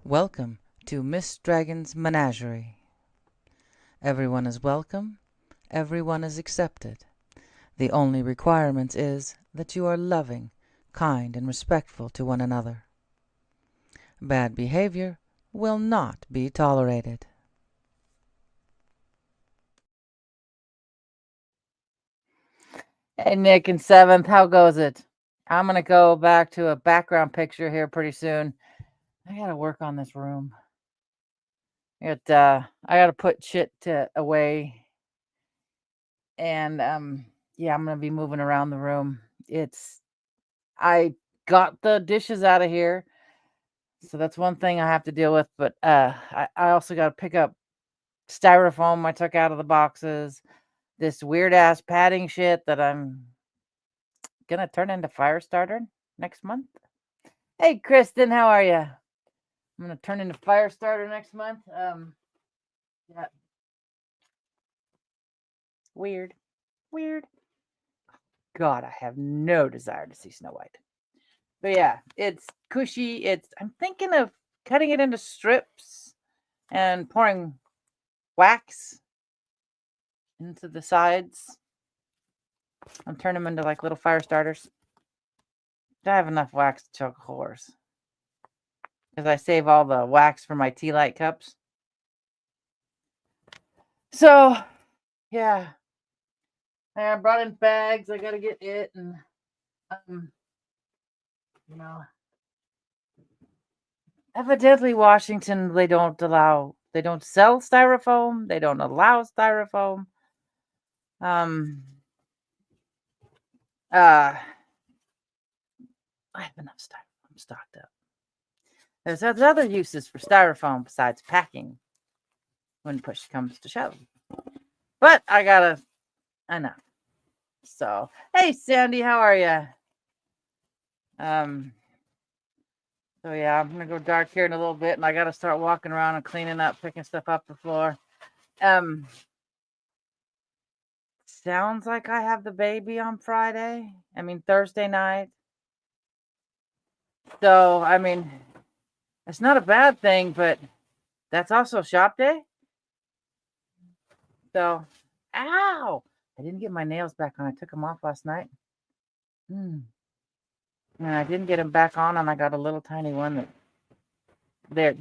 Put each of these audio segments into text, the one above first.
Welcome to Miss Dragon's Menagerie. Everyone is welcome, everyone is accepted. The only requirement is that you are loving, kind, and respectful to one another. Bad behavior will not be tolerated. Hey, Nick in 7th, how goes it? I'm going to go back to a background picture here pretty soon. I got to work on this room. I got to put shit away. And yeah, I'm going to be moving around the room. I got the dishes out of here. So that's one thing I have to deal with, but I also got to pick up styrofoam I took out of the boxes. This weird ass padding shit that I'm going to turn into fire starter next month. Hey, Kristen, how are you? I'm gonna turn into fire starter next month. Yeah, weird. God, I have no desire to see Snow White. But yeah, it's cushy. I'm thinking of cutting it into strips and pouring wax into the sides. I'm turning them into like little fire starters. I have enough wax to choke a horse because I save all the wax for my tea light cups. So yeah, I brought in bags. I gotta get it and you know, evidently Washington they don't sell styrofoam. They don't allow styrofoam. I have enough styrofoam stocked up. There's other uses for styrofoam besides packing when push comes to shove. But I got enough. So, hey Sandy, how are you? So yeah, I'm gonna go dark here in a little bit, and I gotta start walking around and cleaning up, picking stuff up the floor. Sounds like I have the baby on Thursday night. So, it's not a bad thing, but that's also shop day. So, ow! I didn't get my nails back on. I took them off last night. And I didn't get them back on, and I got a little tiny one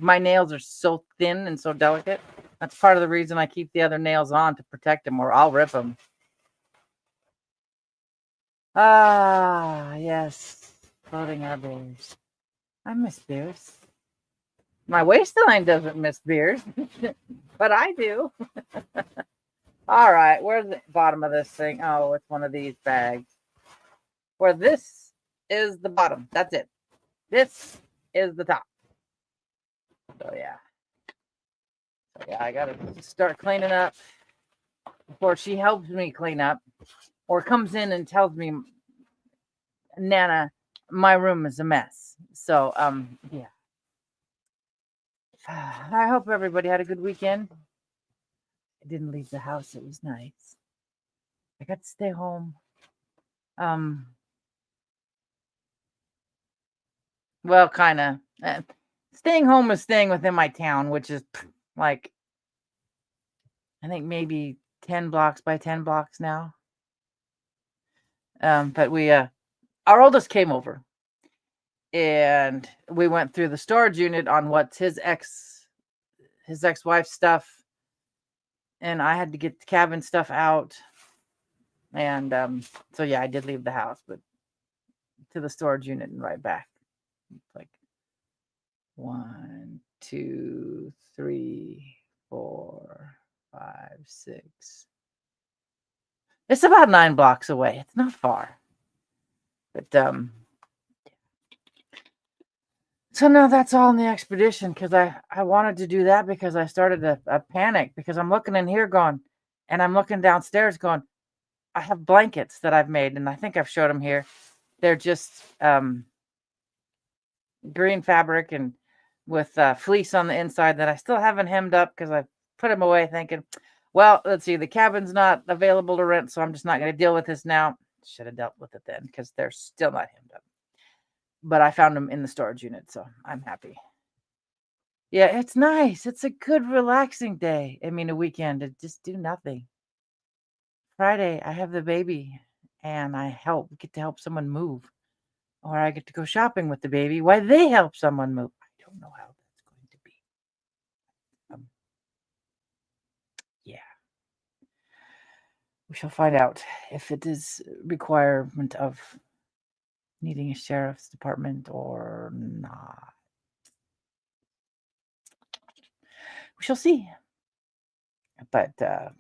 my nails are so thin and so delicate. That's part of the reason I keep the other nails on, to protect them, or I'll rip them. Ah, yes. Clothing our bears. I miss bears. My waistline doesn't miss beers, but I do. All right, where's the bottom of this thing? Oh, it's one of these bags. Where this is the bottom. That's it. This is the top. So yeah. I gotta start cleaning up before she helps me clean up, or comes in and tells me, Nana, my room is a mess. So yeah. I hope everybody had a good weekend. I didn't leave the house. It was nice. I got to stay home. Well, kind of. Staying home is staying within my town, which is like, I think maybe 10 blocks by 10 blocks now. But our oldest came over, and we went through the storage unit on what's his ex-wife's stuff, and I had to get the cabin stuff out. And so yeah, I did leave the house, but to the storage unit and right back. Like 1, 2, 3, 4, 5, 6. It's about 9 blocks away. It's not far. But so now that's all in the expedition, because I wanted to do that because I started a panic, because I'm looking in here going, and I'm looking downstairs going, I have blankets that I've made, and I think I've showed them here. They're just green fabric and with fleece on the inside that I still haven't hemmed up, because I put them away thinking, well, let's see, the cabin's not available to rent, so I'm just not going to deal with this now. Should have dealt with it then, because they're still not hemmed up. But I found them in the storage unit, so I'm happy. Yeah, it's nice. It's a good relaxing day. I mean, a weekend to just do nothing. Friday, I have the baby and I get to help someone move, or I get to go shopping with the baby while they help someone move. I don't know how that's going to be. Um, yeah, we shall find out if it is a requirement of needing a sheriff's department or not. We shall see. But yeah,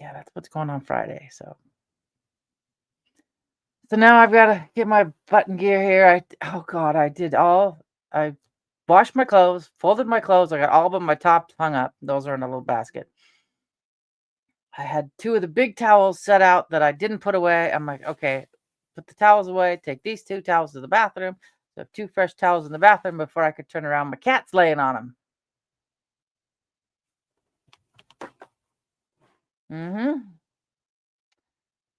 that's what's going on Friday. So now I've got to get my button gear here. Oh God, I washed my clothes, folded my clothes. I got all but my tops hung up. Those are in a little basket. I had 2 of the big towels set out that I didn't put away. I'm like, okay, put the towels away, take these 2 towels to the bathroom. So I have 2 fresh towels in the bathroom before I could turn around. My cat's laying on them.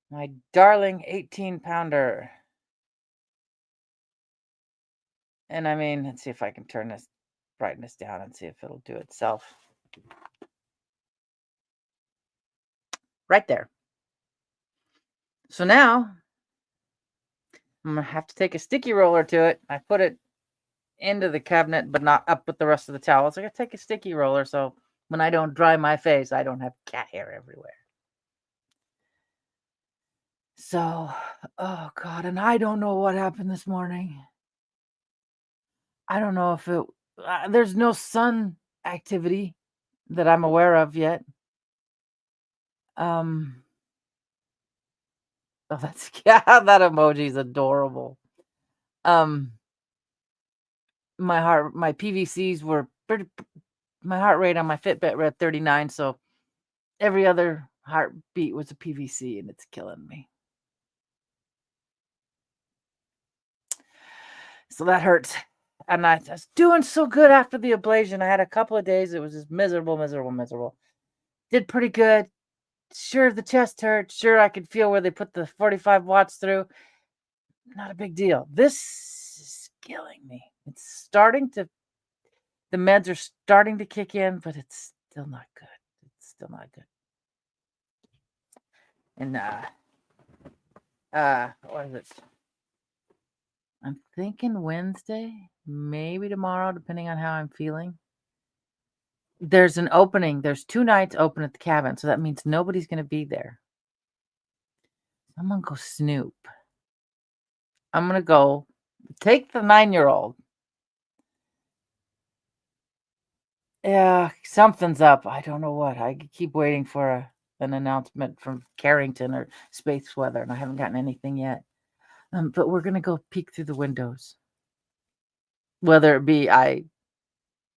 My darling 18-pounder. And I mean, let's see if I can turn this brightness down and see if it'll do itself. Right there. So now I'm gonna have to take a sticky roller to it. I put it into the cabinet, but not up with the rest of the towels. I gotta take a sticky roller so when I don't dry my face, I don't have cat hair everywhere. So, oh God, and I don't know what happened this morning. I don't know if there's no sun activity that I'm aware of yet. Oh, that's yeah, that emoji is adorable. My PVCs were my heart rate on my Fitbit were at 39, so every other heartbeat was a PVC, and it's killing me. So that hurts. And I was doing so good after the ablation. I had a couple of days. It was just miserable. Did pretty good. Sure, the chest hurt. Sure, I could feel where they put the 45 watts through. Not a big deal. This is killing me. The meds are starting to kick in, but it's still not good. And what is it? I'm thinking Wednesday, maybe tomorrow, depending on how I'm feeling. There's an opening. There's 2 nights open at the cabin, so that means nobody's gonna be there. I'm gonna go snoop. I'm gonna go take the 9-year-old. Yeah, something's up. I don't know what. I keep waiting for an announcement from Carrington or Space Weather, and I haven't gotten anything yet. But we're gonna go peek through the windows. Whether it be I'm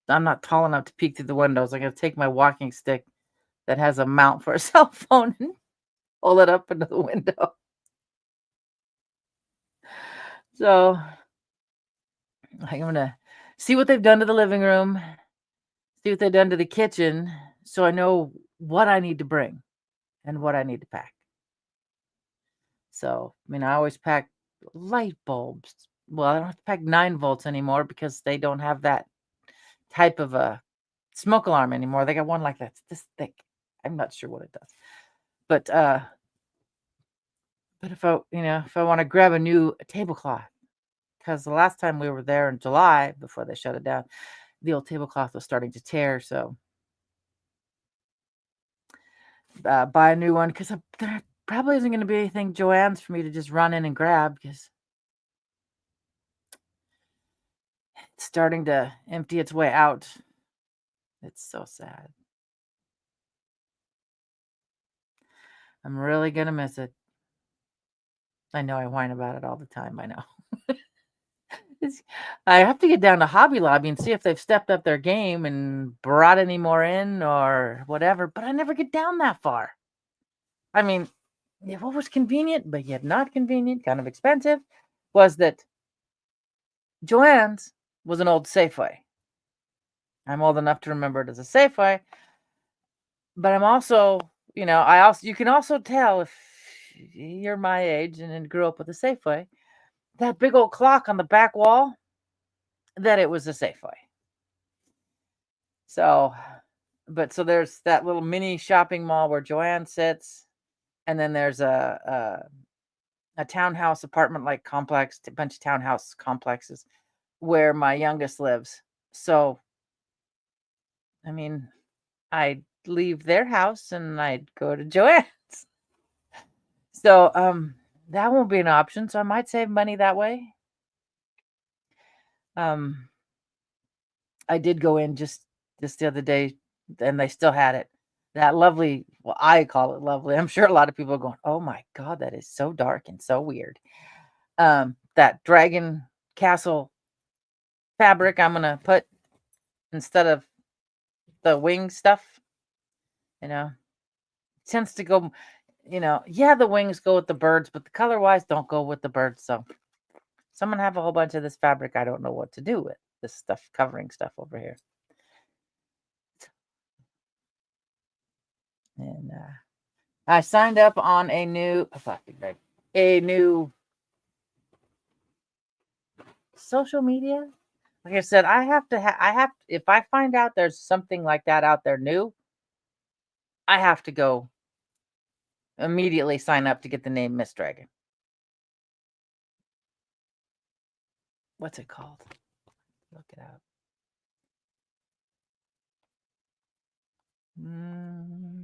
not tall enough to peek through the windows. I'm gonna take my walking stick that has a mount for a cell phone and pull it up into the window. So I'm gonna see what they've done to the living room, see what they've done to the kitchen, so I know what I need to bring and what I need to pack. So, I mean, I always pack light bulbs. Well, I don't have to pack 9 volts anymore because they don't have that type of a smoke alarm anymore. They got one like that's this thick. I'm not sure what it does. But if I want to grab a new tablecloth, because the last time we were there in July before they shut it down, the old tablecloth was starting to tear. So buy a new one because there probably isn't going to be anything Joann's for me to just run in and grab because it's starting to empty its way out. It's so sad. I'm really going to miss it. I know I whine about it all the time. I know. I have to get down to Hobby Lobby and see if they've stepped up their game and brought any more in or whatever, but I never get down that far. I mean, what was convenient, but yet not convenient, kind of expensive, was that Joann's was an old Safeway. I'm old enough to remember it as a Safeway, but I'm also, you can also tell if you're my age and grew up with a Safeway, that big old clock on the back wall, that it was a Safeway. So, so there's that little mini shopping mall where Joanne sits, and then there's a townhouse apartment like complex, a bunch of townhouse complexes where my youngest lives. So, I mean, I'd leave their house and I'd go to Joanne's. So, that won't be an option. So I might save money that way. I did go in just the other day, and they still had it. That lovely, well, I call it lovely. I'm sure a lot of people are going, "Oh my God, that is so dark and so weird." That dragon castle fabric I'm gonna put instead of the wing stuff, tends to go, yeah, the wings go with the birds, but the color wise don't go with the birds. So I'm gonna have a whole bunch of this fabric. I don't know what to do with this stuff, covering stuff over here. And I signed up on a new social media. Like I said, I have if I find out there's something like that out there new, I have to go immediately sign up to get the name Miss Dragon. What's it called? Look it up.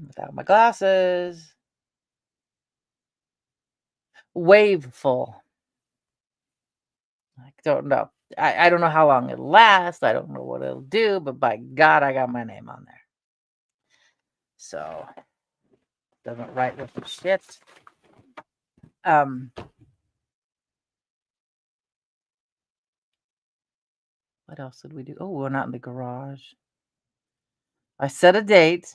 Without my glasses. Waveful. I don't know. I don't know how long it'll last. I don't know what it'll do, but by God, I got my name on there. So doesn't write with the shit. What else did we do? Oh, we're not in the garage. I set a date,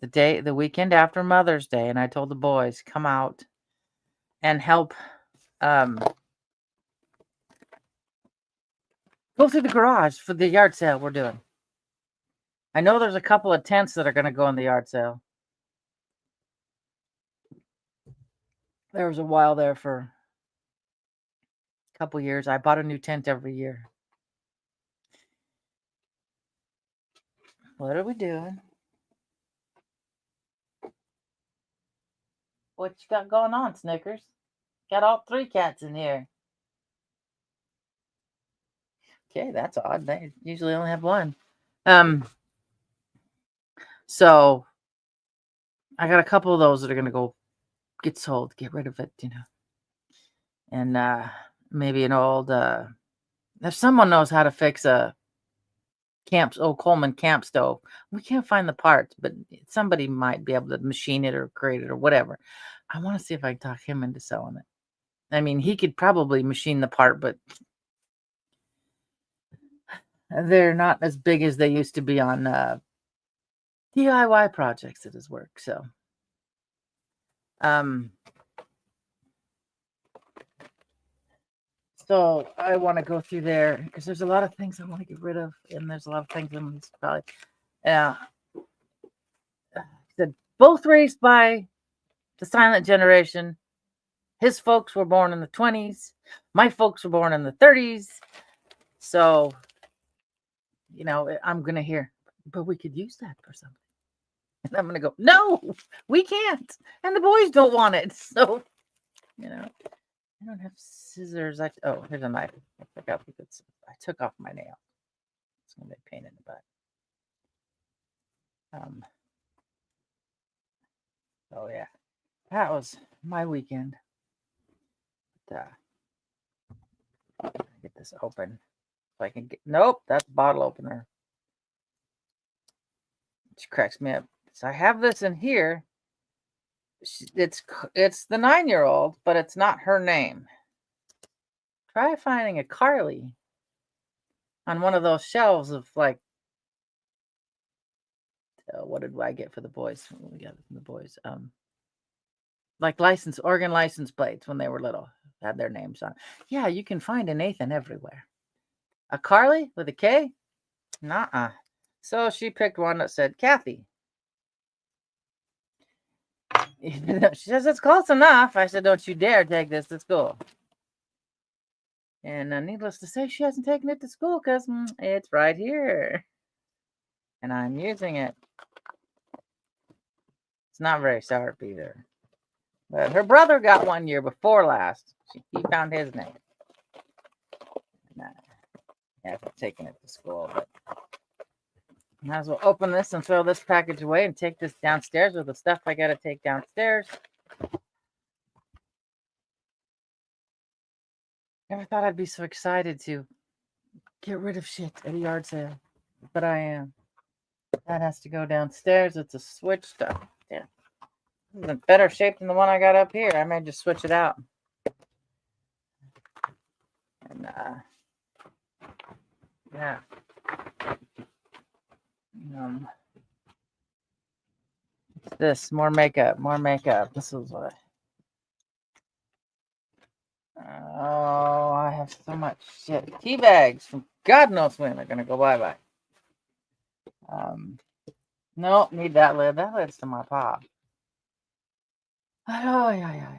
the weekend after Mother's Day, and I told the boys, come out and help go through the garage for the yard sale we're doing. I know there's a couple of tents that are going to go in the yard sale. There was a while there for a couple years. I bought a new tent every year. What are we doing? What you got going on, Snickers? Got all 3 cats in here. Okay, that's odd. They usually only have 1. So I got a couple of those that are going to go get sold, get rid of it, And maybe an old, if someone knows how to fix a Coleman camp stove, we can't find the parts, but somebody might be able to machine it or create it or whatever. I want to see if I can talk him into selling it. I mean, he could probably machine the part, but they're not as big as they used to be on DIY projects at his work. So, so I want to go through there because there's a lot of things I want to get rid of, and there's a lot of things I'm probably, both raised by the silent generation. His folks were born in the 20s. My folks were born in the 30s. So, I'm going to hear, but we could use that for something. And I'm going to go, no, we can't. And the boys don't want it. So, I don't have scissors. Here's a knife. I forgot I took off my nail. It's going to be a pain in the butt. Oh, yeah. That was my weekend. But, get this open. So I can get, nope, that's a bottle opener. Which cracks me up. So I have this in here. It's the 9-year-old, but it's not her name. Try finding a Carly on one of those shelves of like, what did I get for the boys? We got it from the boys. Like Oregon license plates when they were little, had their names on. Yeah, you can find a Nathan everywhere. A Carly with a K? Nuh-uh. So she picked one that said Kathy. She says, it's close enough. I said, don't you dare take this to school. And needless to say, she hasn't taken it to school because it's right here. and I'm using it. It's not very sharp either. But her brother got one year before last. He found his name. And, he hasn't taken it to school, but might as well open this and throw this package away and take this downstairs with the stuff I got to take downstairs. Never thought I'd be so excited to get rid of shit at a yard sale, but I am. That has to go downstairs. It's a switch stuff. Yeah. It's in better shape than the one I got up here. I may just switch it out. And, yeah. It's this. More makeup. More makeup. This is what I have so much shit. Tea bags from God knows when are going to go bye-bye. No, need that lid. That lid's to my pop. Oh, yeah.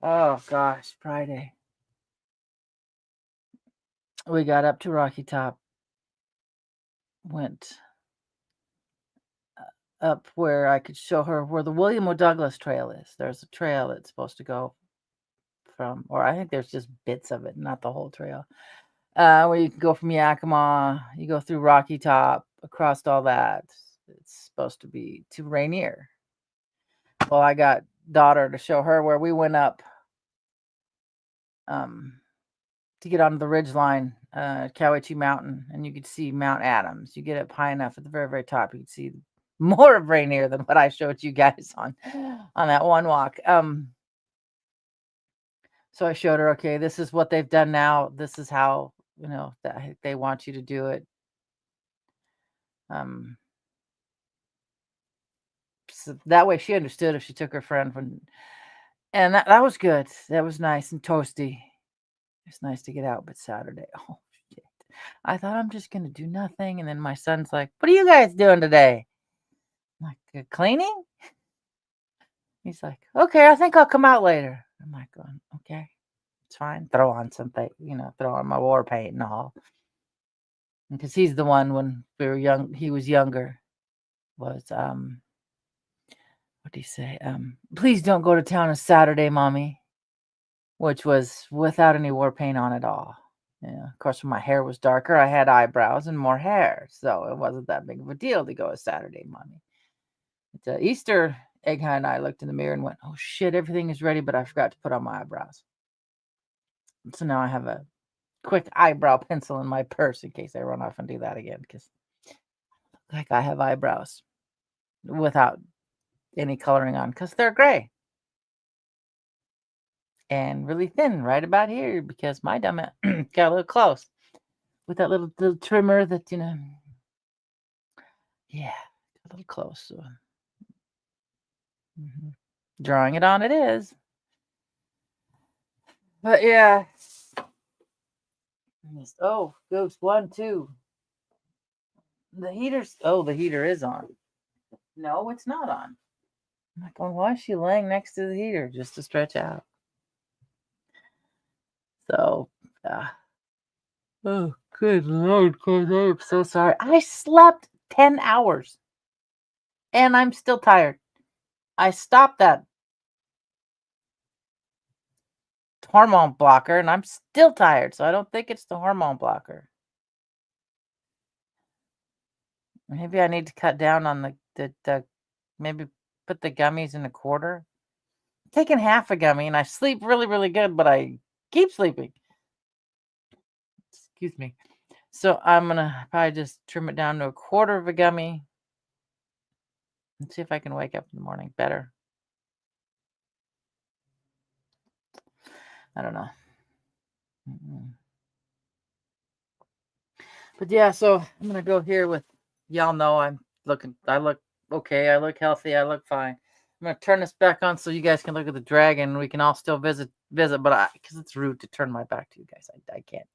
Oh, gosh. Friday. We got up to Rocky Top. Went up where I could show her where the William O. Douglas Trail is. There's a trail that's supposed to go from, or I think there's just bits of it, not the whole trail. Where you can go from Yakima, you go through Rocky Top, across all that. It's supposed to be to Rainier. Well, I got daughter to show her where we went up to get onto the ridge line, Cowiche Mountain, and you could see Mount Adams. You get up high enough at the very, very top, you could see more of Rainier than what I showed you guys on that one walk. So I showed her, okay, this is what they've done now. This is how, that they want you to do it. So that way she understood if she took her friend and that was good. That was nice and toasty. It's nice to get out, but Saturday, oh shit. I thought I'm just gonna do nothing. And then my son's like, what are you guys doing today? I'm like, cleaning? He's like, okay, I think I'll come out later. I'm like, going, okay, it's fine. Throw on something, throw on my war paint and all. Because he's the one when we were young, he was younger, was what do you say? Please don't go to town on Saturday, mommy. Which was without any war paint on at all. Yeah, of course, when my hair was darker, I had eyebrows and more hair, so it wasn't that big of a deal to go a Saturday, mommy. It's Easter. Egg and I looked in the mirror and went, "Oh shit, everything is ready, but I forgot to put on my eyebrows." So now I have a quick eyebrow pencil in my purse in case I run off and do that again, because like I have eyebrows without any coloring on, because they're gray and really thin right about here, because my dumb got a little close with that little trimmer that, yeah, a little close. So. Drawing it on it is. But yeah. Oh, goes 1, 2. The heater is on. No, it's not on. I'm like, well, why is she laying next to the heater just to stretch out? So, oh, good Lord, I'm so sorry. I slept 10 hours and I'm still tired. I stopped that hormone blocker and I'm still tired. So I don't think it's the hormone blocker. Maybe I need to cut down on the maybe put the gummies in a quarter. I'm taking half a gummy and I sleep really, really good, but I keep sleeping. Excuse me. So I'm gonna probably just trim it down to a quarter of a gummy and see if I can wake up in the morning better. I don't know. But yeah, so I'm gonna go here with y'all know I look okay, I look healthy, I look fine. I'm gonna turn this back on so you guys can look at the dragon. We can all still visit, but because it's rude to turn my back to you guys, I can't,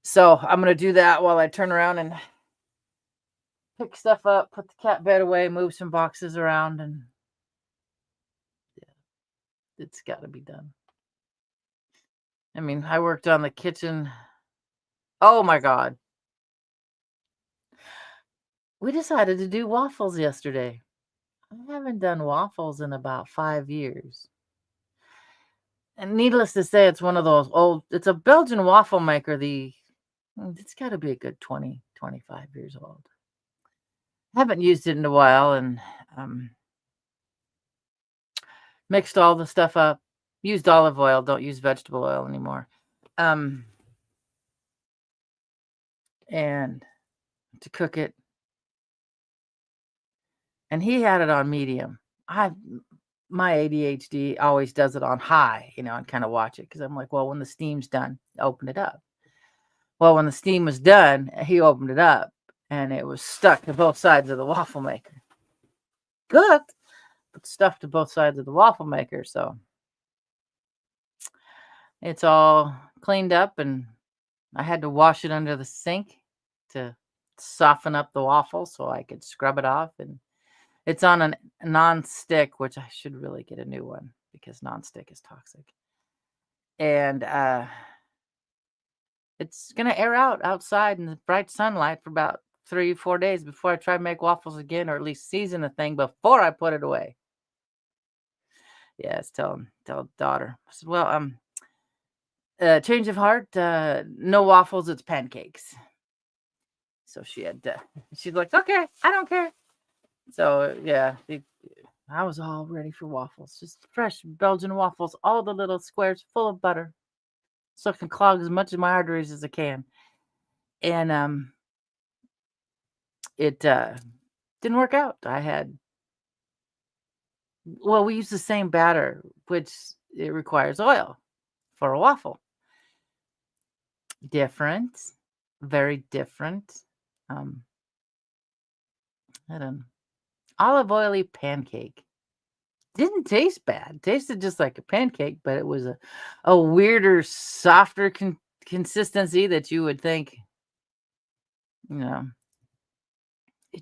So I'm gonna do that while I turn around and pick stuff up, put the cat bed away, move some boxes around, and yeah, it's got to be done. I mean, I worked on the kitchen. Oh my God. we decided to do waffles yesterday. I haven't done waffles in about 5 years. And needless to say, it's one of those it's a Belgian waffle maker. It's got to be a good 20, 25 years old. Haven't used it in a while, and mixed all the stuff up. Used olive oil. Don't use vegetable oil anymore. And to cook it. And he had it on medium. My ADHD always does it on high, and kind of watch it because I'm like, well, when the steam's done, open it up. Well, when the steam was done, he opened it up and it was stuck to both sides of the waffle maker. Cooked, but stuck to both sides of the waffle maker. So it's all cleaned up, and I had to wash it under the sink to soften up the waffle so I could scrub it off. And it's on a non-stick, which I should really get a new one because non-stick is toxic. And it's going to air out outside in the bright sunlight for about 3-4 days before I try to make waffles again, or at least season the thing before I put it away. Yes, tell daughter. I said, well, change of heart, no waffles, it's pancakes. So she's like, okay, I don't care. So yeah, I was all ready for waffles, just fresh Belgian waffles, all the little squares full of butter, so I can clog as much of my arteries as I can. And it didn't work out. We use the same batter, which it requires oil for a waffle. Different, very different. I don't know. Olive oily pancake. Didn't taste bad. Tasted just like a pancake, but it was a weirder, softer consistency that you would think, it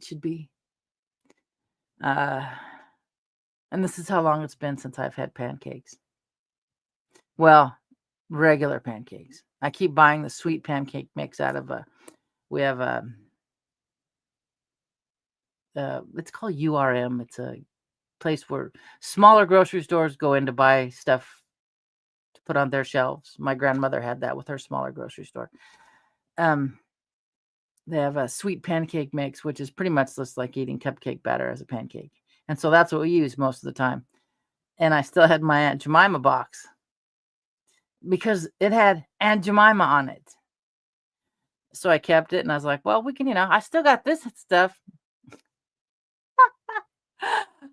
should be. And this is how long it's been since I've had pancakes. Well, regular pancakes. I keep buying the sweet pancake mix out of we have it's called URM. It's a place where smaller grocery stores go in to buy stuff to put on their shelves. My grandmother had that with her smaller grocery store. They have a sweet pancake mix, which is pretty much just like eating cupcake batter as a pancake. And so that's what we use most of the time. And I still had my Aunt Jemima box because it had Aunt Jemima on it. So I kept it, and I was like, well, we can, I still got this stuff.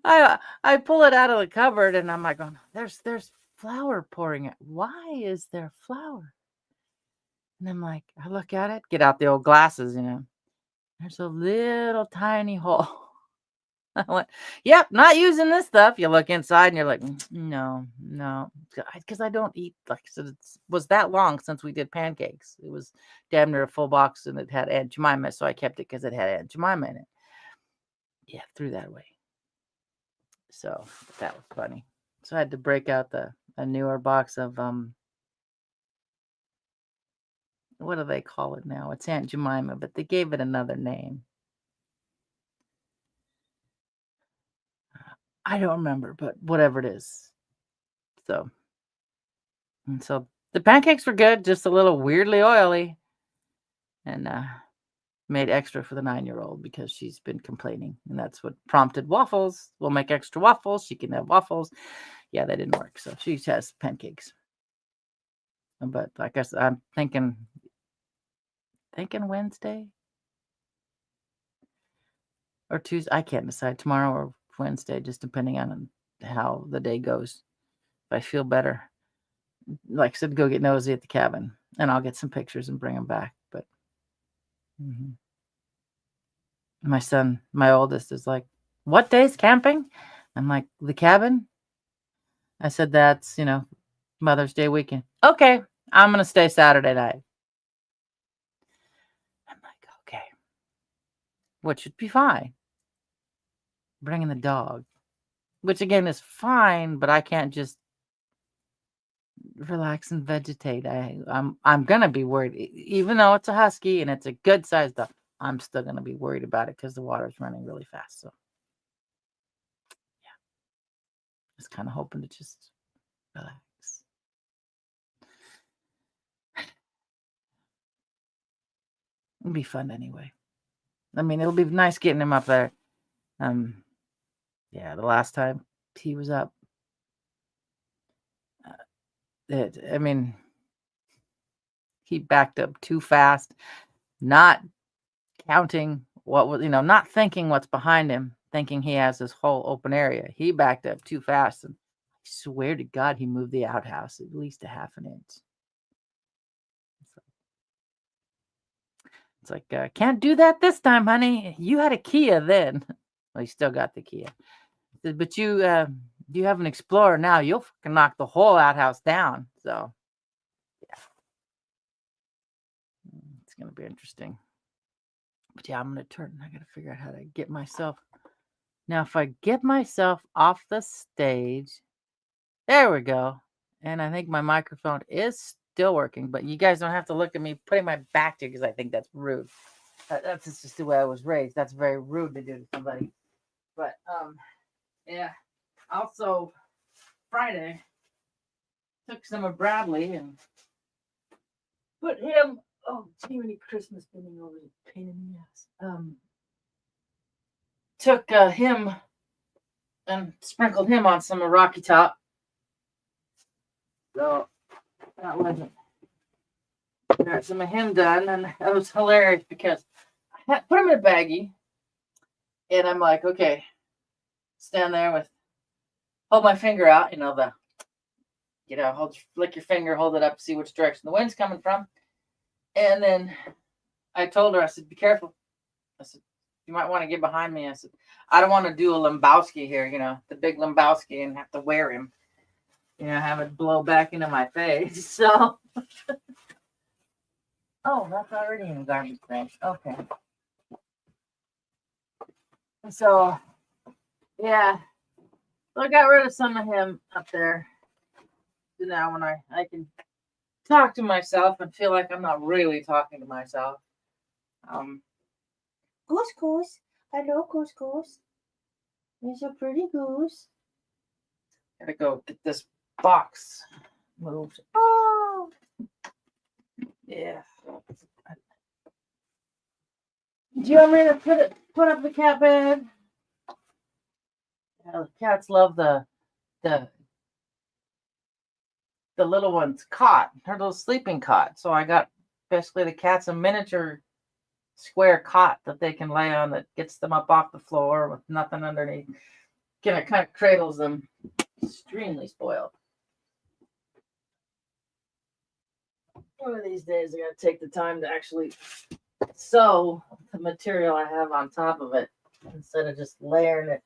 I pull it out of the cupboard, and I'm like, oh, there's flour pouring out. Why is there flour? And I'm like, I look at it, get out the old glasses, there's a little tiny hole. I went, yep, not using this stuff. You look inside and you're like, no, because I don't eat, like I said, it was that long since we did pancakes. It was damn near a full box, and it had Aunt Jemima, so I kept it because it had Aunt Jemima in it. Yeah, threw that away. So that was funny. So I had to break out a newer box of what do they call it now? It's Aunt Jemima, but they gave it another name. I don't remember, but whatever it is. So the pancakes were good, just a little weirdly oily, and made extra for the 9-year-old because she's been complaining, and that's what prompted waffles. We'll make extra waffles. She can have waffles. Yeah, that didn't work, so she has pancakes. But I guess I'm thinking Wednesday or Tuesday. I can't decide, tomorrow or Wednesday, just depending on how the day goes. If I feel better, like I said, go get nosy at the cabin, and I'll get some pictures and bring them back. But my son, my oldest, is like, what day's camping? I'm like, the cabin. I said, that's Mother's Day weekend. Okay, I'm gonna stay Saturday night. I'm like, okay, which should be fine. Bringing the dog, which again is fine, but I can't just relax and vegetate. I'm gonna be worried, even though it's a husky and it's a good sized dog. I'm still going to be worried about it because the water's running really fast. So, yeah, just kind of hoping to just relax. It'll be fun anyway. I mean, it'll be nice getting him up there. Yeah, the last time he was up, I mean, he backed up too fast, not counting what was, not thinking what's behind him, thinking he has this whole open area. He backed up too fast, and I swear to God, he moved the outhouse at least a half an inch. It's like, can't do that this time, honey. You had a Kia then. Well, you still got the Kia. But you have an Explorer now. You'll fucking knock the whole outhouse down. So, yeah. It's going to be interesting. But yeah, I'm going to turn. I got to figure out how to get myself. Now, if I get myself off the stage, there we go. And I think my microphone is still working, but you guys don't have to look at me putting my back to you because I think that's rude. That's just the way I was raised. That's very rude to do to somebody. But, yeah. Also, Friday, took some of Bradley and put him. Oh, Jiminy Christmas bending over the pain in the ass. Took him and sprinkled him on some Rocky Top. So that wasn't. Got some of him done, and that was hilarious because I put him in a baggie, and I'm like, okay, stand there with, hold my finger out, flick your finger, hold it up, see which direction the wind's coming from. And then I told her, I said, be careful. I said, you might want to get behind me. I said, I don't want to do a Lebowski here, the big Lebowski, and have to wear him, have it blow back into my face. So, oh, that's already in the garbage bag. Okay. So, yeah. So I got rid of some of him up there. So now when I can talk to myself and feel like I'm not really talking to myself. Goose. Hello, Goose. There's a pretty goose. Gotta go get this box moved. Oh, yeah. Do you want me to put up the cat bed? Yeah, the cats love the little one's cot, her little sleeping cot. So I got basically the cats a miniature square cot that they can lay on that gets them up off the floor with nothing underneath. It kind of cradles them. Extremely spoiled. One of these days I gotta take the time to actually sew the material I have on top of it instead of just layering it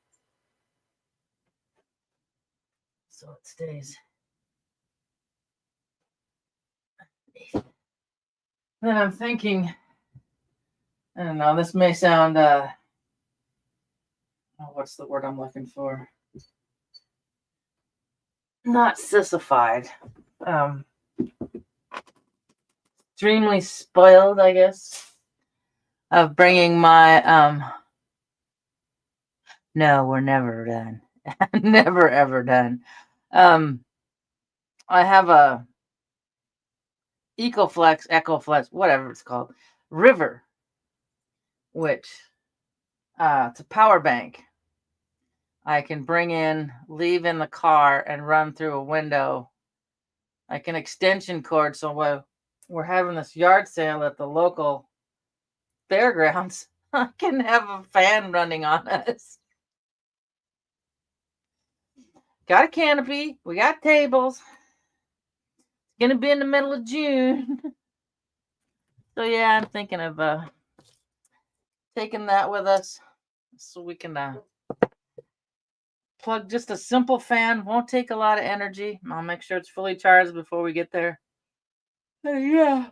so it stays. Then I'm thinking, I don't know, this may sound, what's the word I'm looking for? Not sissified. Extremely spoiled, I guess, of bringing my, no, we're never done. Never, ever done. I have a Ecoflex, whatever it's called, River, which it's a power bank. I can bring in, leave in the car, and run through a window, like an extension cord. So we're having this yard sale at the local fairgrounds, I can have a fan running on us. Got a canopy. We got tables. It's going to be in the middle of June. So, yeah, I'm thinking of taking that with us so we can plug just a simple fan. Won't take a lot of energy. I'll make sure it's fully charged before we get there. Yeah.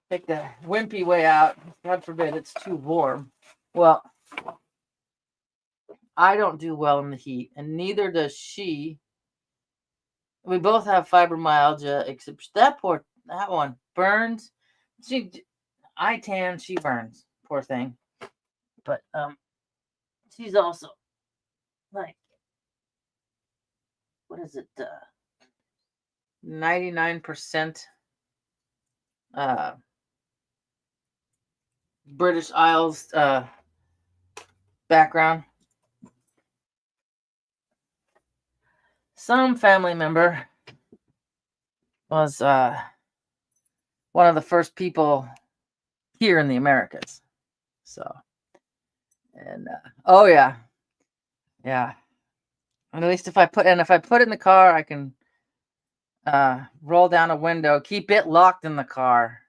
Take the wimpy way out. God forbid it's too warm. Well, I don't do well in the heat, and neither does she. We both have fibromyalgia, except that poor That one burns. I tan, she burns. Poor thing. But she's also like, what is it? 99% British Isles background. Some family member was one of the first people here in the Americas. So, and oh yeah. And at least if I put it in the car, I can roll down a window, keep it locked in the car,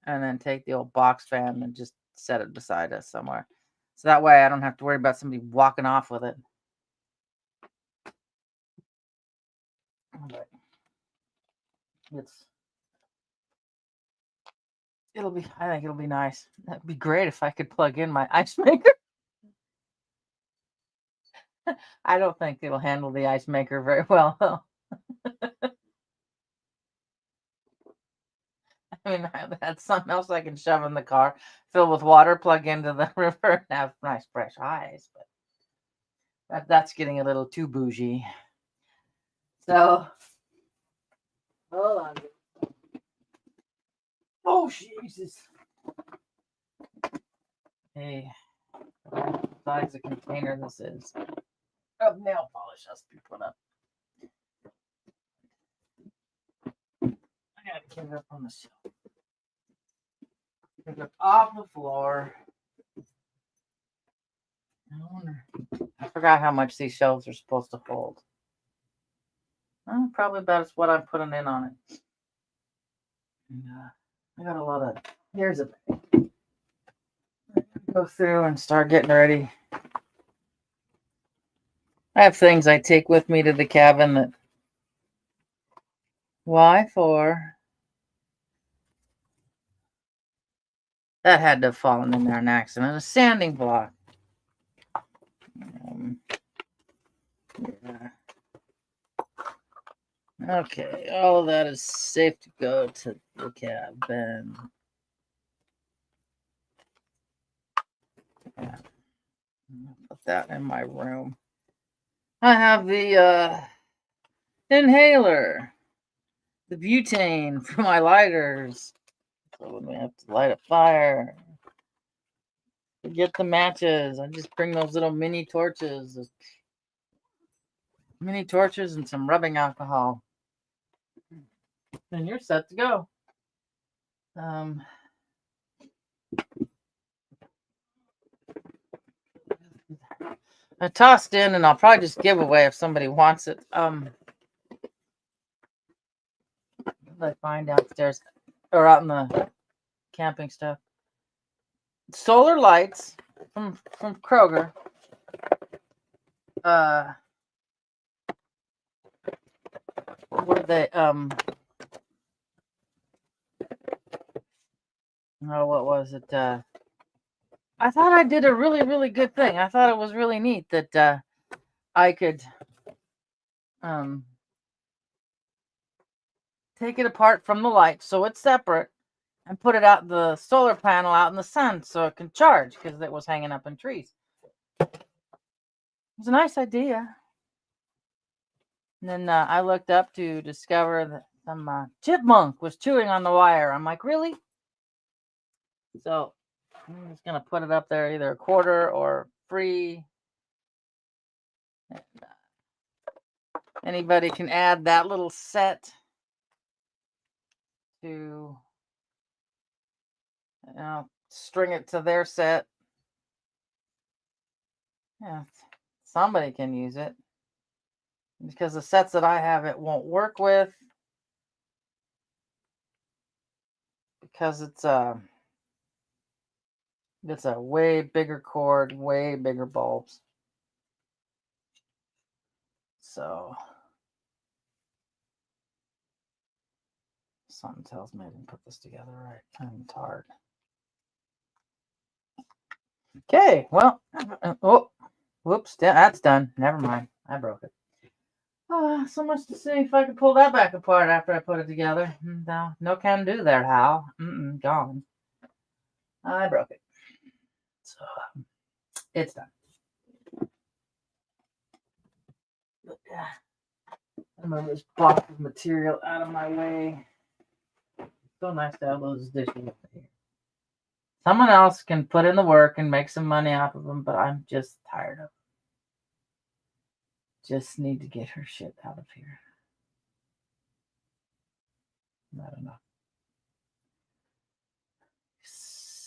and then take the old box fan and just set it beside us somewhere. So that way I don't have to worry about somebody walking off with it. But I think it'll be nice. That'd be great if I could plug in my ice maker. I don't think it'll handle the ice maker very well, though. I mean, that's something else I can shove in the car, fill with water, plug into the river, and have nice fresh ice. But that's getting a little too bougie. So, hold on. Oh, Jesus. Hey, what size of container this is of nail polish has to be put up. I gotta get it up on the shelf. Get it off the floor. I forgot how much these shelves are supposed to hold. Well, probably about what I'm putting in on it. And, I got a lot of. Here's a bag. Go through and start getting ready. I have things I take with me to the cabin that. Why for? That had to have fallen in there in accident. A sanding block. Yeah. Okay, all of that is safe to go to the cabin. Yeah. Put that in my room. I have the inhaler, the butane for my lighters. So when we have to light a fire, get the matches. I just bring those little mini torches and some rubbing alcohol. And you're set to go. I tossed in, and I'll probably just give away if somebody wants it. What did I find downstairs or out in the camping stuff? Solar lights from Kroger. Were they oh, what was it? I thought I did a really, really good thing. I thought it was really neat that I could take it apart from the light so it's separate and put it out the solar panel out in the sun so it can charge because it was hanging up in trees. It was a nice idea. And then I looked up to discover that some chipmunk was chewing on the wire. I'm like, really? So I'm just going to put it up there, either a quarter or free. And, anybody can add that little set to, string it to their set. Yeah, somebody can use it. Because the sets that I have, it won't work with. Because it's a way bigger cord, way bigger bulbs. So something tells me I didn't put this together right. I'm tired. Okay, well, oh, whoops, that's done. Never mind. I broke it. Oh, so much to see if I can pull that back apart after I put it together. No can do there, Hal. Gone. I broke it. So it's done. But, move this box of material out of my way. So nice to have those dishes up here. Someone else can put in the work and make some money off of them, but I'm just tired of it. Just need to get her shit out of here. I don't know.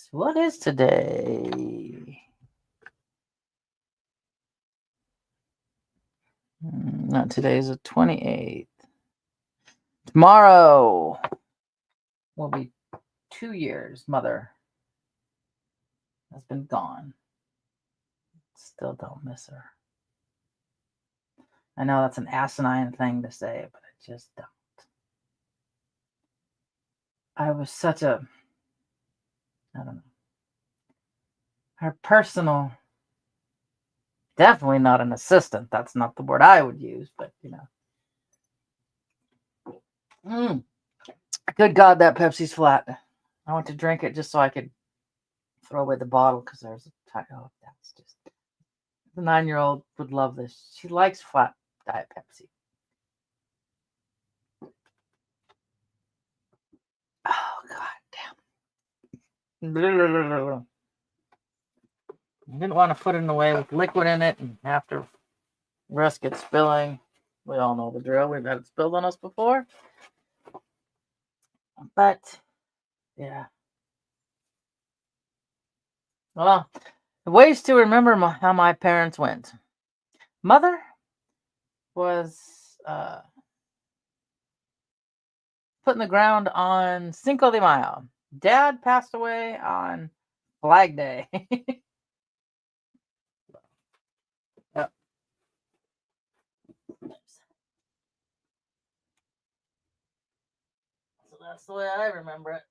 What is today? Not today's the 28th. Tomorrow will be 2 years. Mother has been gone. Still don't miss her. I know that's an asinine thing to say, but I just don't. I was such a, I don't know. Her personal, definitely not an assistant. That's not the word I would use, but you know. Good God, that Pepsi's flat. I want to drink it just so I could throw away the bottle because there's a oh, that's just the 9-year-old would love this. She likes flat Diet Pepsi. Oh God damn! I didn't want to put it in the way with liquid in it, and after rest gets spilling. We all know the drill. We've had it spilled on us before, but yeah. Well, ways to remember how my parents went. Mother was put in the ground on Cinco de Mayo. Dad passed away on Flag Day. Yep. So that's the way I remember it.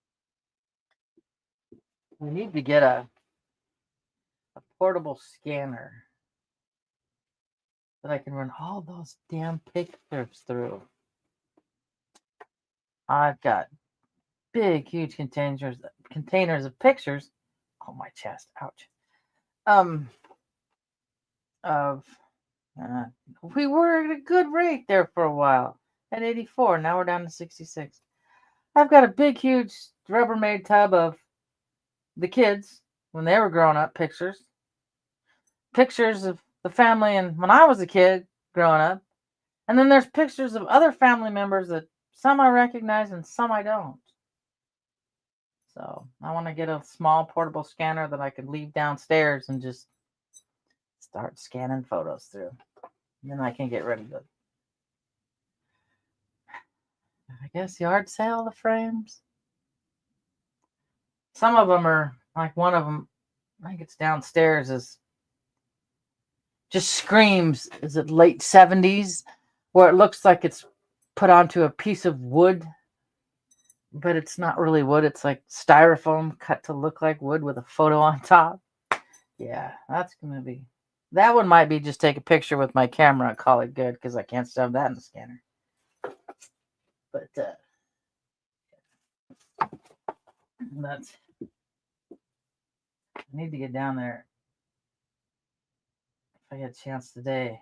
We need to get a portable scanner that I can run all those damn pictures through. I've got big, huge containers of pictures. Oh, my chest! Ouch. We were at a good rate there for a while at 84. Now we're down to 66. I've got a big, huge Rubbermaid tub of the kids when they were growing up. Pictures of the family and when I was a kid growing up. And then there's pictures of other family members that some I recognize and some I don't. So I want to get a small portable scanner that I could leave downstairs and just start scanning photos through. And then I can get rid of it. I guess yard sale the frames. Some of them are like one of them, I think it's downstairs, is just screams. Is it late 70s? Where it looks like it's put onto a piece of wood, but it's not really wood. It's like styrofoam cut to look like wood with a photo on top. Yeah, that's going to be. That one might be just take a picture with my camera and call it good because I can't shove that in the scanner. But that's. I need to get down there if I get a chance today.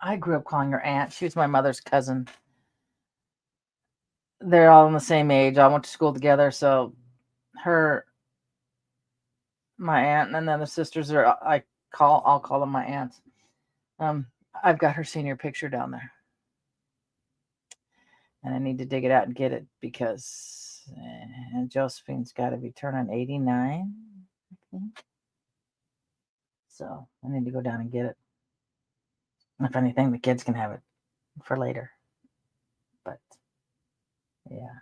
I grew up calling her aunt. She was my mother's cousin. They're all in the same age. I went to school together, so my aunt, and then the sisters are I'll call them my aunts. I've got her senior picture down there, and I need to dig it out and get it because Josephine's got to be turning 89. I think. So I need to go down and get it. If anything, the kids can have it for later. But yeah.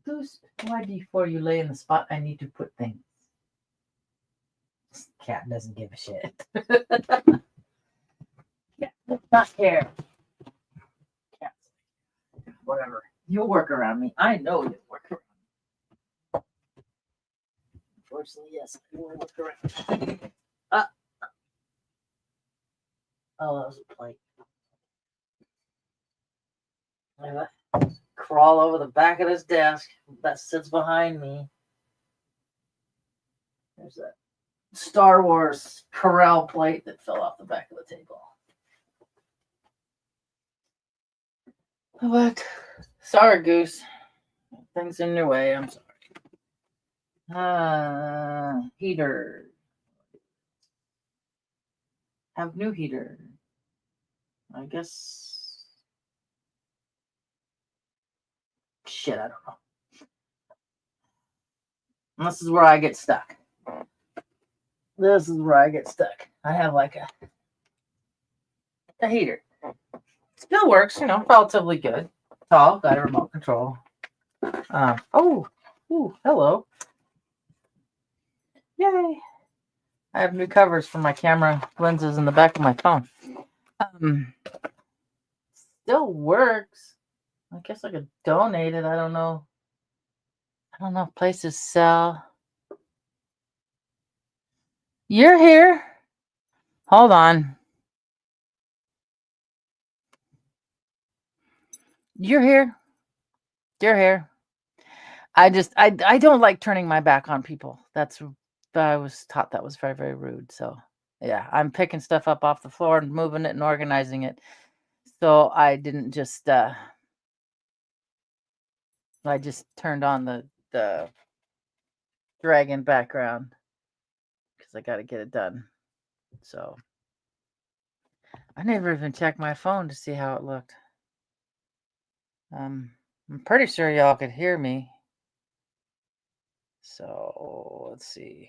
Goose, why before you lay in the spot I need to put things? This cat doesn't give a shit. Cat does not care. Cat, whatever. You'll work around me. I know you'll work around me. Unfortunately, yes. I will look around. Oh, that was a plate. I gotta crawl over the back of this desk that sits behind me. There's that Star Wars corral plate that fell off the back of the table. What? Sorry, Goose. Things in your way. I'm sorry. Heater. Have new heater. I guess. Shit, I don't know. This is where I get stuck. This is where I get stuck. I have like a heater. Still works, relatively good. Tall, got a remote control. Hello. Yay. I have new covers for my camera lenses in the back of my phone. Still works. I guess I could donate it. I don't know. I don't know if places sell. You're here. Hold on. You're here. You're here. I don't like turning my back on people. I was taught that was very, very rude. So yeah, I'm picking stuff up off the floor and moving it and organizing it. So I didn't just I just turned on the dragon background because I got to get it done. So I never even checked my phone to see how it looked. I'm pretty sure y'all could hear me. So let's see.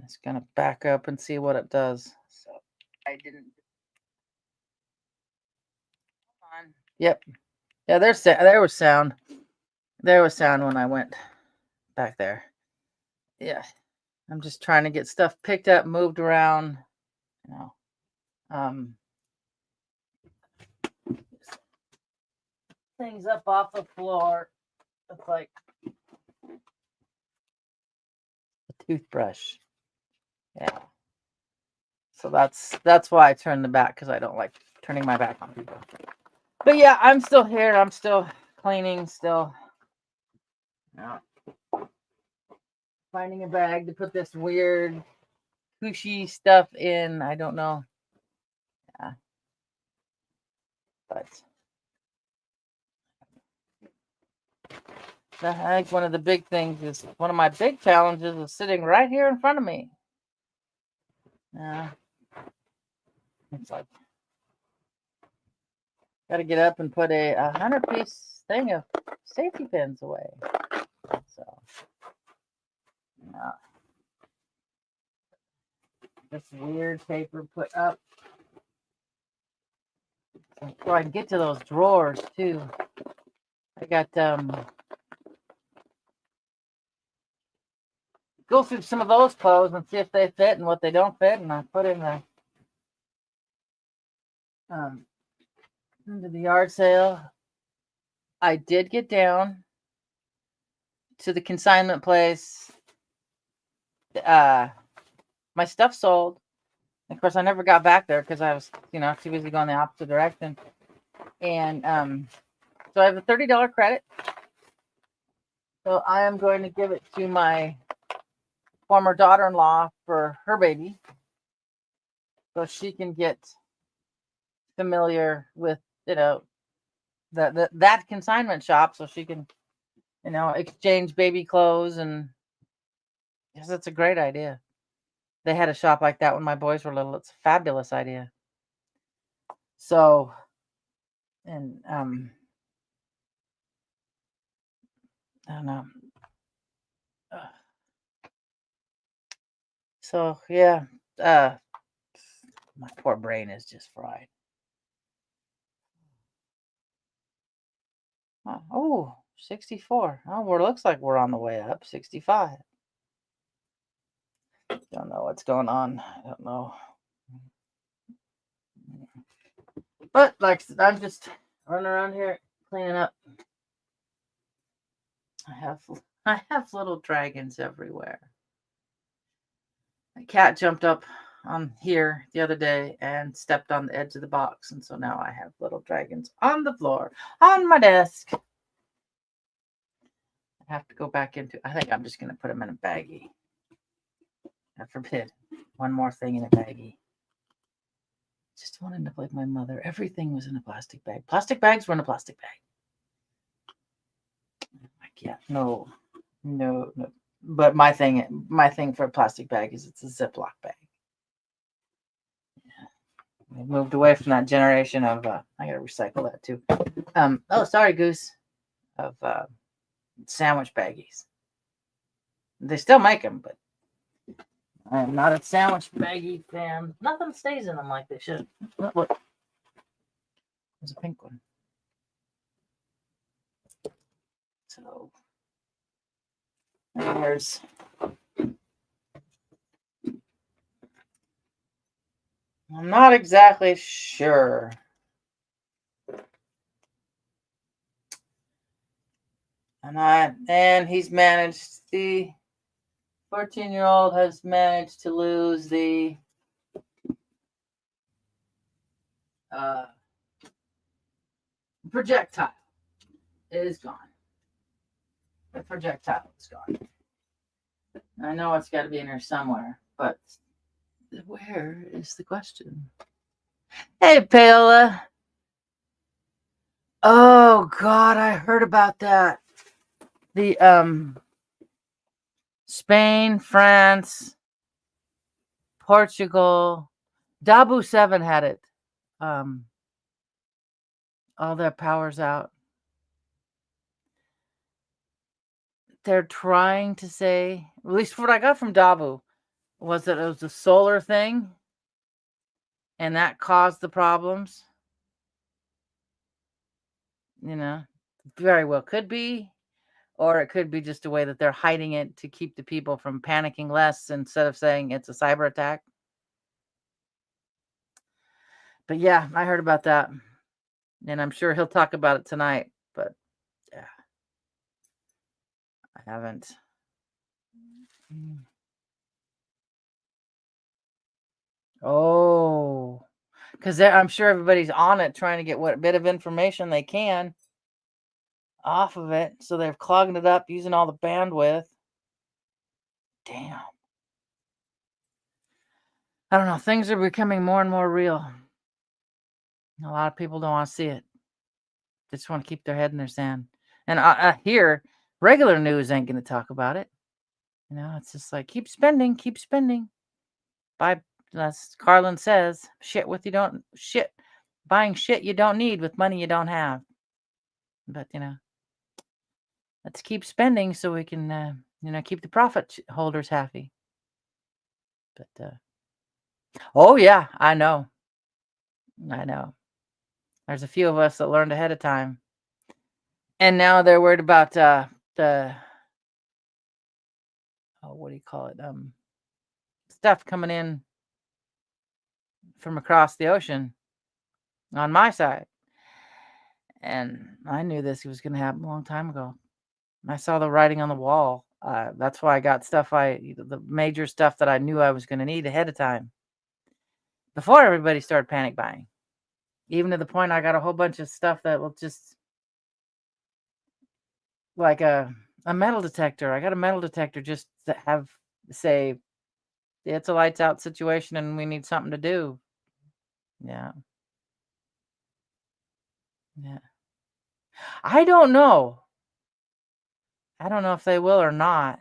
It's gonna back up and see what it does. So I didn't. Hold on. Yep. Yeah, there was sound. There was sound when I went back there. Yeah. I'm just trying to get stuff picked up, moved around. Things up off the floor. It's like a toothbrush. Yeah. So that's why I turned the back, because I don't like turning my back on people. But yeah, I'm still here. I'm still cleaning. Still finding a bag to put this weird cushy stuff in. I don't know. Yeah. But I think one of the big things is, one of my big challenges is sitting right here in front of me. Yeah. It's like, got to get up and put a 100-piece thing of safety pins away. So, yeah. This weird paper put up. So I can get to those drawers too. I got go through some of those clothes and see if they fit and what they don't fit, and I put in the into the yard sale. I did get down to the consignment place. My stuff sold. Of course, I never got back there because I was, too busy going the opposite direction. And so I have a $30 credit. So I am going to give it to my former daughter-in-law for her baby, so she can get familiar with, that consignment shop, so she can, exchange baby clothes. And yes, it's a great idea. They had a shop like that when my boys were little. It's a fabulous idea. So, and I don't know. So yeah, my poor brain is just fried. Oh, 64. Oh, it looks like we're on the way up. 65. Don't know what's going on. I don't know. But I'm just running around here cleaning up. I have I have little dragons everywhere. My cat jumped up on here the other day and stepped on the edge of the box, and so now I have little dragons on the floor, on my desk. I have to go back into. I think I'm just going to put them in a baggie. God forbid, one more thing in a baggie. Just want to end up like my mother. Everything was in a plastic bag. Plastic bags were in a plastic bag. Yeah, no. But my thing for a plastic bag is it's a Ziploc bag. Yeah. We moved away from that generation of I gotta recycle that too. Oh, sorry, Goose. Of sandwich baggies. They still make them, but I'm not a sandwich baggie fan. Nothing stays in them like they should. Look, there's a pink one. So there's I'm not exactly sure. And he's managed, the 14-year-old has managed to lose the projectile. It is gone. The projectile is gone. I know it's got to be in here somewhere, but where is the question? Hey, Paola. Oh, God, I heard about that. The Spain, France, Portugal, Dabu 7 had it. All their power's out. They're trying to say, at least what I got from Dabu, was that it was a solar thing and that caused the problems. You know, very well could be, or it could be just a way that they're hiding it to keep the people from panicking less instead of saying it's a cyber attack. But yeah, I heard about that, and I'm sure he'll talk about it tonight, but yeah, I haven't. Oh, because I'm sure everybody's on it trying to get what bit of information they can off of it. So they're clogging it up, using all the bandwidth. Damn. I don't know. Things are becoming more and more real. A lot of people don't want to see it. They just want to keep their head in their sand. And I hear regular news ain't going to talk about it. You know, it's just like, keep spending. Buy, as Carlin says, buying shit you don't need with money you don't have. But, you know, let's keep spending so we can, keep the profit holders happy. But, oh, yeah, I know. There's a few of us that learned ahead of time. And now they're worried about what do you call it? Stuff coming in from across the ocean on my side. And I knew this was going to happen a long time ago. I saw the writing on the wall. That's why I got the major stuff that I knew I was going to need ahead of time. Before everybody started panic buying. Even to the point I got a whole bunch of stuff that will just, like a metal detector. I got a metal detector just to say, it's a lights out situation and we need something to do. Yeah. I don't know. I don't know if they will or not.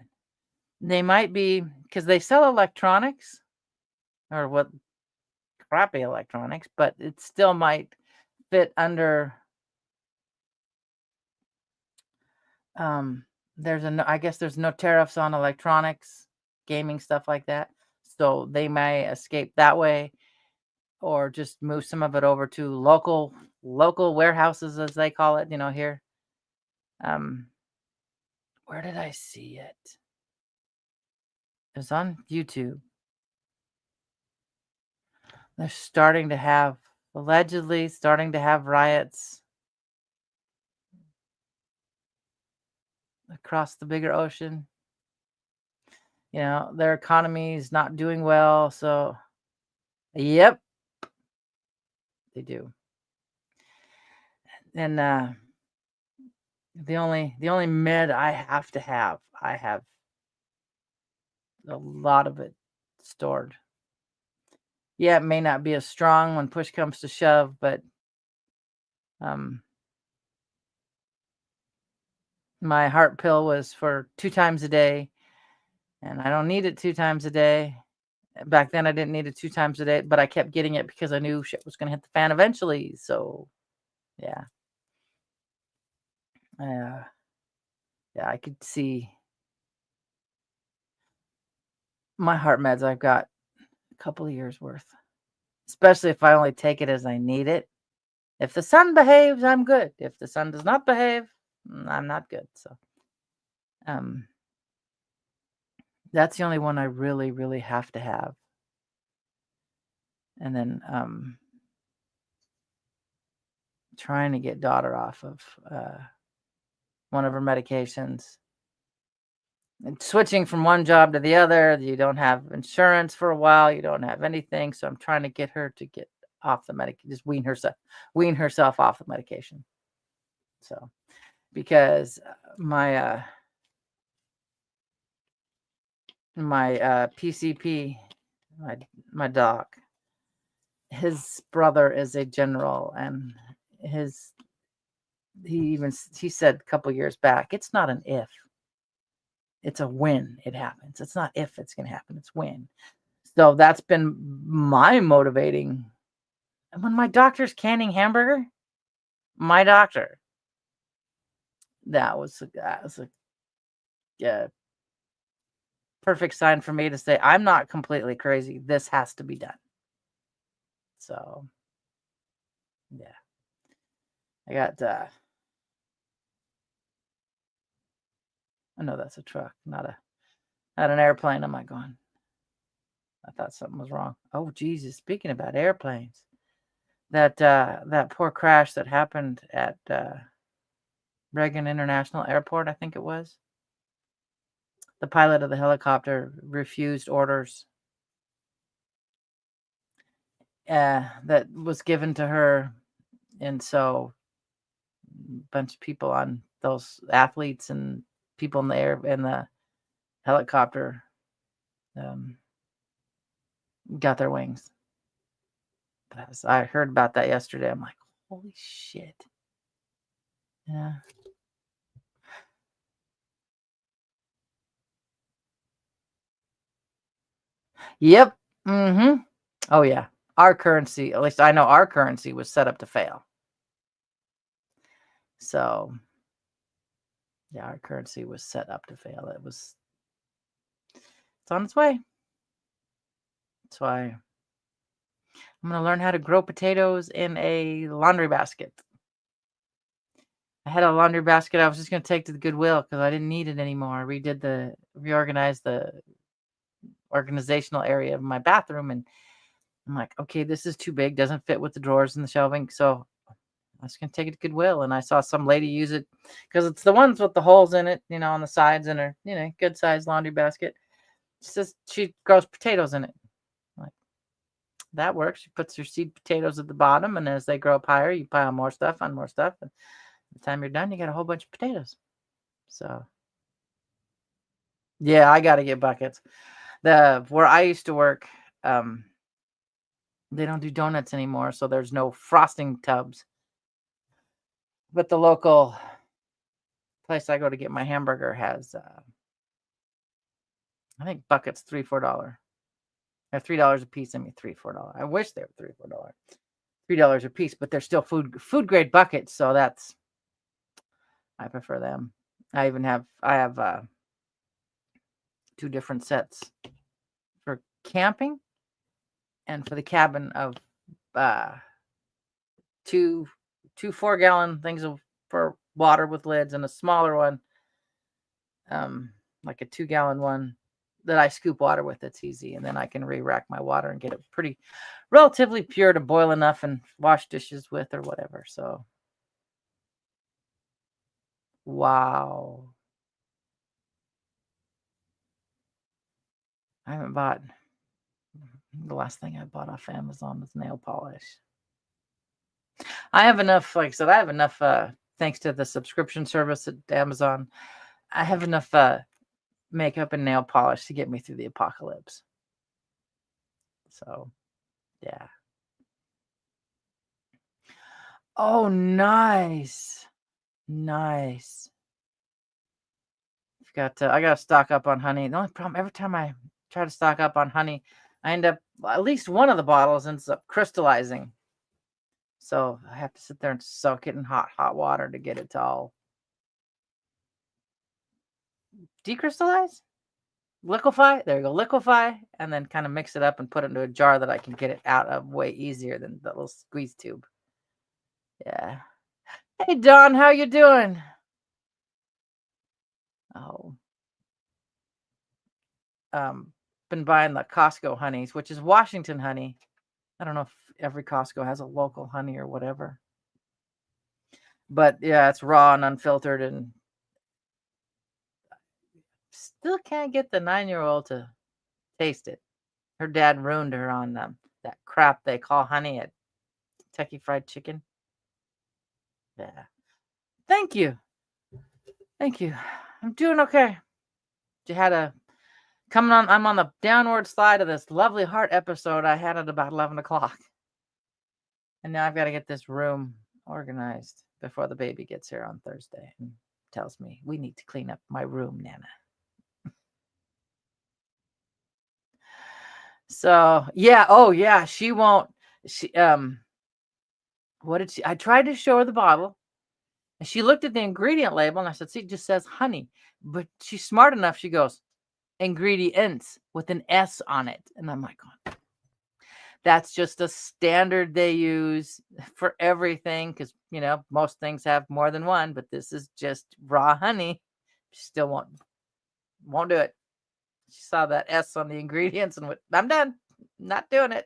They might be, because they sell electronics, or what crappy electronics, but it still might fit under. I guess there's no tariffs on electronics, gaming, stuff like that. So they may escape that way, or just move some of it over to local warehouses, as they call it, here. Where did I see it? It was on YouTube. They're allegedly starting to have riots across the bigger ocean. Their economy is not doing well. So, yep, they do. And the only med I have, I have a lot of it stored. Yeah, it may not be as strong when push comes to shove, but my heart pill was for 2 times a day, and I don't need it 2 times a day. Back then, I didn't need it 2 times a day, but I kept getting it because I knew shit was gonna hit the fan eventually. So, yeah. Yeah, I could see my heart meds. I've got a couple of years worth, especially if I only take it as I need it. If the sun behaves, I'm good. If the sun does not behave, I'm not good. So, that's the only one I really, really have to have. And then, trying to get daughter off of one of her medications. And switching from one job to the other, you don't have insurance for a while, you don't have anything. So I'm trying to get her to get off the medication, just wean herself off the medication. So, because my PCP, my doc, his brother is a general, and he said a couple years back, it's not an if, it's a when it happens. It's not if it's going to happen, it's when. So that's been my motivating. And when my doctor's canning hamburger, my doctor, that was a perfect sign for me to say, I'm not completely crazy. This has to be done. So, yeah. I got, I know that's a truck, not an airplane. Am I going? I thought something was wrong. Oh, Jesus. Speaking about airplanes, that poor crash that happened at Reagan International Airport, I think it was. The pilot of the helicopter refused orders that was given to her. And so a bunch of people on those athletes and people in the air in the helicopter got their wings. I heard about that yesterday. I'm like, holy shit. Yeah. Yep. Mm-hmm. Oh, yeah. Our currency, at least I know our currency, was set up to fail. So, yeah, our currency was set up to fail. It's on its way. That's why I'm going to learn how to grow potatoes in a laundry basket. I had a laundry basket I was just going to take to the Goodwill because I didn't need it anymore. I reorganized the organizational area of my bathroom, and I'm like, okay, this is too big, doesn't fit with the drawers and the shelving. So I was going to take it to Goodwill, and I saw some lady use it because it's the ones with the holes in it, on the sides, in her, good sized laundry basket. She grows potatoes in it. I'm like, that works. She puts her seed potatoes at the bottom, and as they grow up higher, you pile more stuff on more stuff. And by the time you're done, you got a whole bunch of potatoes. So, yeah, I got to get buckets. Where I used to work, they don't do donuts anymore, so there's no frosting tubs. But the local place I go to get my hamburger has, I think buckets $3-4. They're $3 a piece. I mean, $3-4. I wish they were $3-4. $3 a piece, but they're still food grade buckets, so I prefer them. I have 2 different sets for camping and for the cabin of 2 4-gallon things for water with lids, and a smaller one, like a 2-gallon one that I scoop water with. It's easy, and then I can re-rack my water and get it relatively pure to boil enough and wash dishes with or whatever. So, wow. I haven't bought. The last thing I bought off Amazon was nail polish. I have enough, like I said, I have enough, thanks to the subscription service at Amazon, I have enough makeup and nail polish to get me through the apocalypse. So, yeah. Oh, nice. Nice. I got to stock up on honey. The only problem, every time I try to stock up on honey, I end up, at least one of the bottles ends up crystallizing. So I have to sit there and soak it in hot water to get it to all decrystallize, liquefy. There you go, liquefy, and then kind of mix it up and put it into a jar that I can get it out of way easier than the little squeeze tube. Yeah. Hey, Don, how you doing? Oh. Been buying the Costco honeys, which is Washington honey. I don't know if every Costco has a local honey or whatever. But yeah, it's raw and unfiltered, and still can't get the 9-year-old to taste it. Her dad ruined her on that crap they call honey at Kentucky Fried Chicken. Yeah. Thank you. Thank you. I'm doing okay. I'm on the downward slide of this lovely heart episode I had at about 11 o'clock. And now I've got to get this room organized before the baby gets here on Thursday and tells me we need to clean up my room, Nana. So, yeah. Oh, yeah. She won't. What did she? I tried to show her the bottle, and she looked at the ingredient label, and I said, see, it just says honey. But she's smart enough. She goes, ingredients with an S on it. And I'm like, oh, that's just a standard they use for everything because, most things have more than one, but this is just raw honey. She still won't do it. She saw that S on the ingredients and went, I'm done. Not doing it.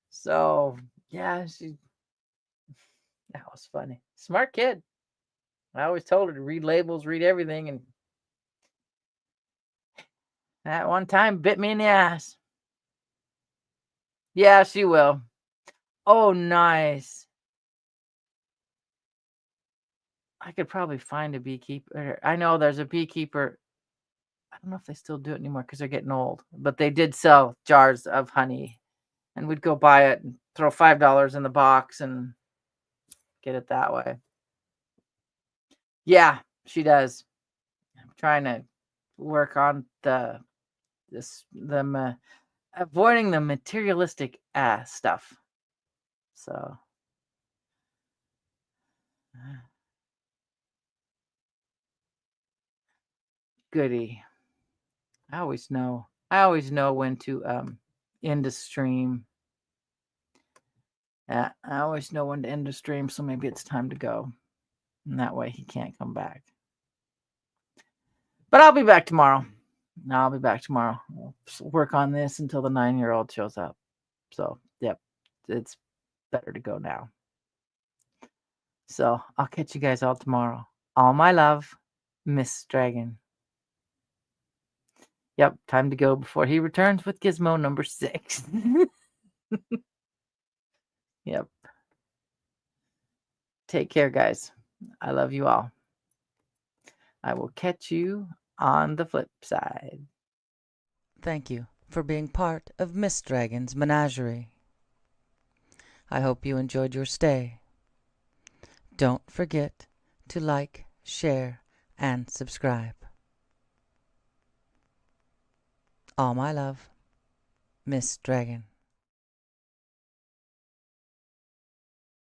So, yeah, that was funny. Smart kid. I always told her to read labels, read everything, and that one time bit me in the ass. Yeah, she will. Oh, nice. I could probably find a beekeeper. I know there's a beekeeper. I don't know if they still do it anymore because they're getting old, but they did sell jars of honey, and we'd go buy it and throw $5 in the box and get it that way. Yeah, she does. I'm trying to work on avoiding the materialistic stuff. So goody. I always know when to end a stream. I always know when to end a stream, so maybe it's time to go. And that way he can't come back. But I'll be back tomorrow. I'll work on this until the 9-year-old shows up. So, yep, it's better to go now. So, I'll catch you guys all tomorrow. All my love, Miss Dragon. Yep, time to go before he returns with Gizmo number 6. Yep. Take care, guys. I love you all. I will catch you on the flip side. Thank you for being part of Miss Dragon's menagerie. I hope you enjoyed your stay. Don't forget to like, share, and subscribe. All my love, Miss Dragon.